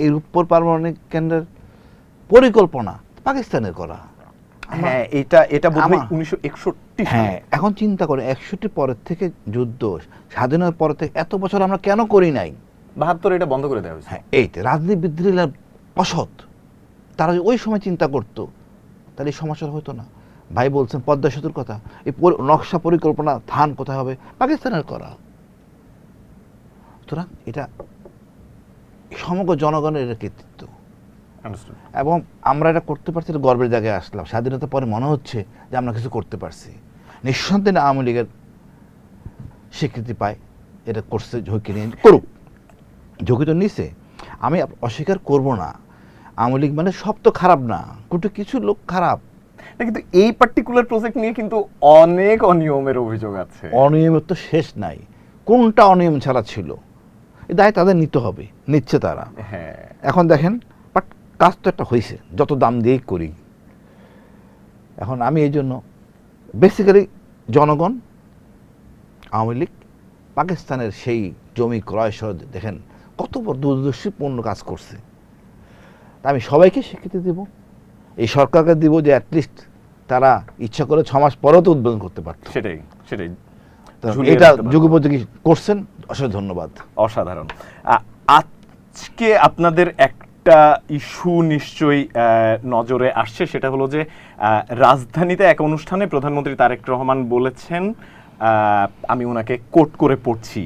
এই রূপপুর পারমাণবিক কেন্দ্রের পরিকল্পনা পাকিস্তানের করা। হ্যাঁ, এটা বোধহয় 1961 হ্যাঁ, এখন চিন্তা করে 61 পরের থেকে যুদ্ধ স্বাধীনতার পর থেকে এত বছর আমরা কেন করি নাই? 72 এটা বন্ধ করে দেওয়া হয়েছে। হ্যাঁ, এই রাজনীতিবিদরা অসৎ, তারা ওই সময় চিন্তা করতো তাহলে এই সমস্যা হতো না। ভাই বলছেন পদ্মা সেতুর কথা, এই নকশা পরিকল্পনা ধান কোথায় হবে? পাকিস্তানের করা। সুতরাং এটা সমগ্র জনগণের কৃতিত্ব এবং আমরা এটা করতে পারছি, এটা গর্বের জায়গায় আসলাম। স্বাধীনতার পরে মনে হচ্ছে যে আমরা কিছু করতে পারছি। নিঃসন্দেহে আওয়ামী লীগের স্বীকৃতি পায়, এটা করছে, ঝুঁকি নিয়ে করুক, ঝুঁকি তো নিছে, আমি অস্বীকার করব না। আওয়ামী লীগ মানে সব তো খারাপ না, কিন্তু কিছু লোক খারাপ। কিন্তু এই পার্টিকুলার প্রজেক্ট নিয়ে কিন্তু অনেক অনিয়মের অভিযোগ আছে। অনিয়মের তো শেষ নাই, কোনটা অনিয়ম ছাড়া ছিল, এই দায় তাদের নিতে হবে, নিচ্ছে তারা। হ্যাঁ, এখন দেখেন বাট কাজ তো একটা হয়েছে, যত দাম দিয়েই করি। এখন আমি এই জন্য বেসিক্যালি জনগণ, আওয়ামী লীগ পাকিস্তানের সেই জমি ক্রয় সহ দেখেন কত বড় দূরদর্শীপূর্ণ কাজ করছে। তা আমি সবাইকে স্বীকৃতি দেব, এই সরকারকে দিব যে অ্যাটলিস্ট তারা ইচ্ছা করে 6 মাস পরেও তো উদ্বোধন করতে পারত। সেটাই এটা যুগোপযোগী করছেন, অসংখ্য ধন্যবাদ। অসাধারণ। আজকে আপনাদের একটা ইস্যু নিশ্চয়ই নজরে আসছে, সেটা হলো যে রাজধানীতে এক অনুষ্ঠানে প্রধানমন্ত্রী তারেক রহমান বলেছেন, আমি ওনাকে কোট করে পড়ছি,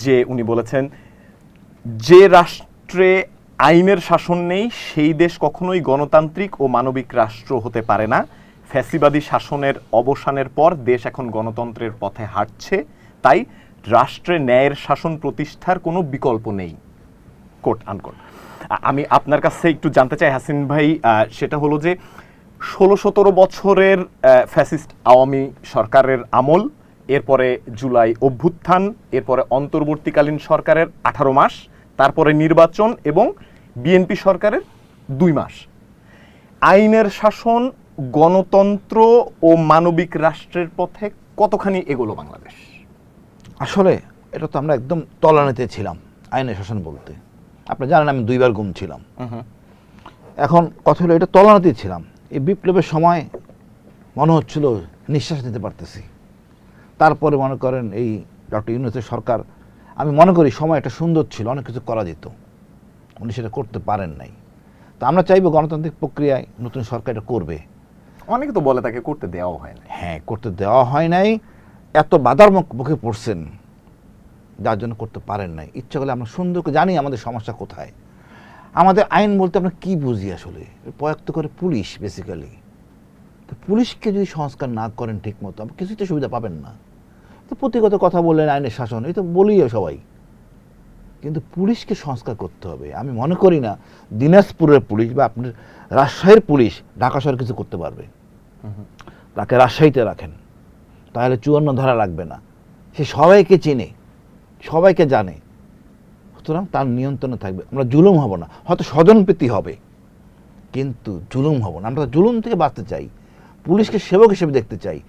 যে উনি বলেছেন যে রাষ্ট্রে আইনের শাসন নেই সেই দেশ কখনোই গণতান্ত্রিক ও মানবিক রাষ্ট্র হতে পারে না। ফ্যাসিবাদী শাসনের অবসানের পর দেশ এখন গণতন্ত্রের পথে হাঁটছে, তাই রাষ্ট্রে ন্যায়ের শাসন প্রতিষ্ঠার কোনো বিকল্প নেই, কোট আনকোট। আমি আপনার কাছে একটু জানতে চাই হাসিন ভাই, সেটা হলো যে 16-17 বছরের ফ্যাসিস্ট আওয়ামী সরকারের আমল, এরপরে জুলাই অভ্যুত্থান, এরপরে অন্তর্বর্তীকালীন সরকারের 18 মাস, তারপরে নির্বাচন এবং বিএনপি সরকারের 2 মাস। আইনের শাসন, গণতন্ত্র ও মানবিক রাষ্ট্রের পথে কতখানি এগোলো বাংলাদেশ? আসলে এটা তো আমরা একদম তলানিতে ছিলাম আইনের শাসন বলতে। আপনি জানেন আমি 2 বার গুম ছিলাম। এখন কথা হলো এটা তলানিতে ছিলাম। এই বিপ্লবের সময় মনে হচ্ছিল নিঃশ্বাস নিতে পারতেছি। তারপরে মনে করেন এই ডক্টর ইউনূসের সরকার, আমি মনে করি সময় একটা সুন্দর ছিল, অনেক কিছু করা যেত, উনি সেটা করতে পারেন নাই। তো আমরা চাইবো গণতান্ত্রিক প্রক্রিয়ায় নতুন সরকার এটা করবে। অনেকে তো বলে তাকে করতে দেওয়া হয় না। হ্যাঁ, করতে দেওয়া হয় নাই, এত বাধার মুখে পড়ছেন যার জন্য করতে পারেন নাই। ইচ্ছা করলে আমরা সুন্দর করে জানি আমাদের সমস্যা কোথায়। আমাদের আইন বলতে আমরা কি বুঝি আসলে, প্রয়াক্ত করে পুলিশ বেসিক্যালি। তো পুলিশকে যদি সংস্কার না করেন ঠিক মতো, আপনি কিছুই তো সুবিধা পাবেন না। তো প্রতিগত কথা বললেন আইনের শাসন, এই তো বলি সবাই, কিন্তু পুলিশকে সংস্কার করতে হবে। আমি মনে করি না দিনাজপুরের পুলিশ বা আপনার রাজশাহীর পুলিশ ঢাকা শহরে কিছু করতে পারবে। তাকে রাজশাহীতে রাখেন, তাহলে 54 ধারা লাগবে না, সে সবাইকে চেনে, সবাইকে জানে, সুতরাং তার নিয়ন্ত্রণে থাকবে। আমরা জুলুম হব না, হয়তো স্বজনপ্রীতি হবে কিন্তু জুলুম হব না। আমরা জুলুম থেকে বাঁচতে চাই, পুলিশকে সেবক হিসেবে দেখতে চাই।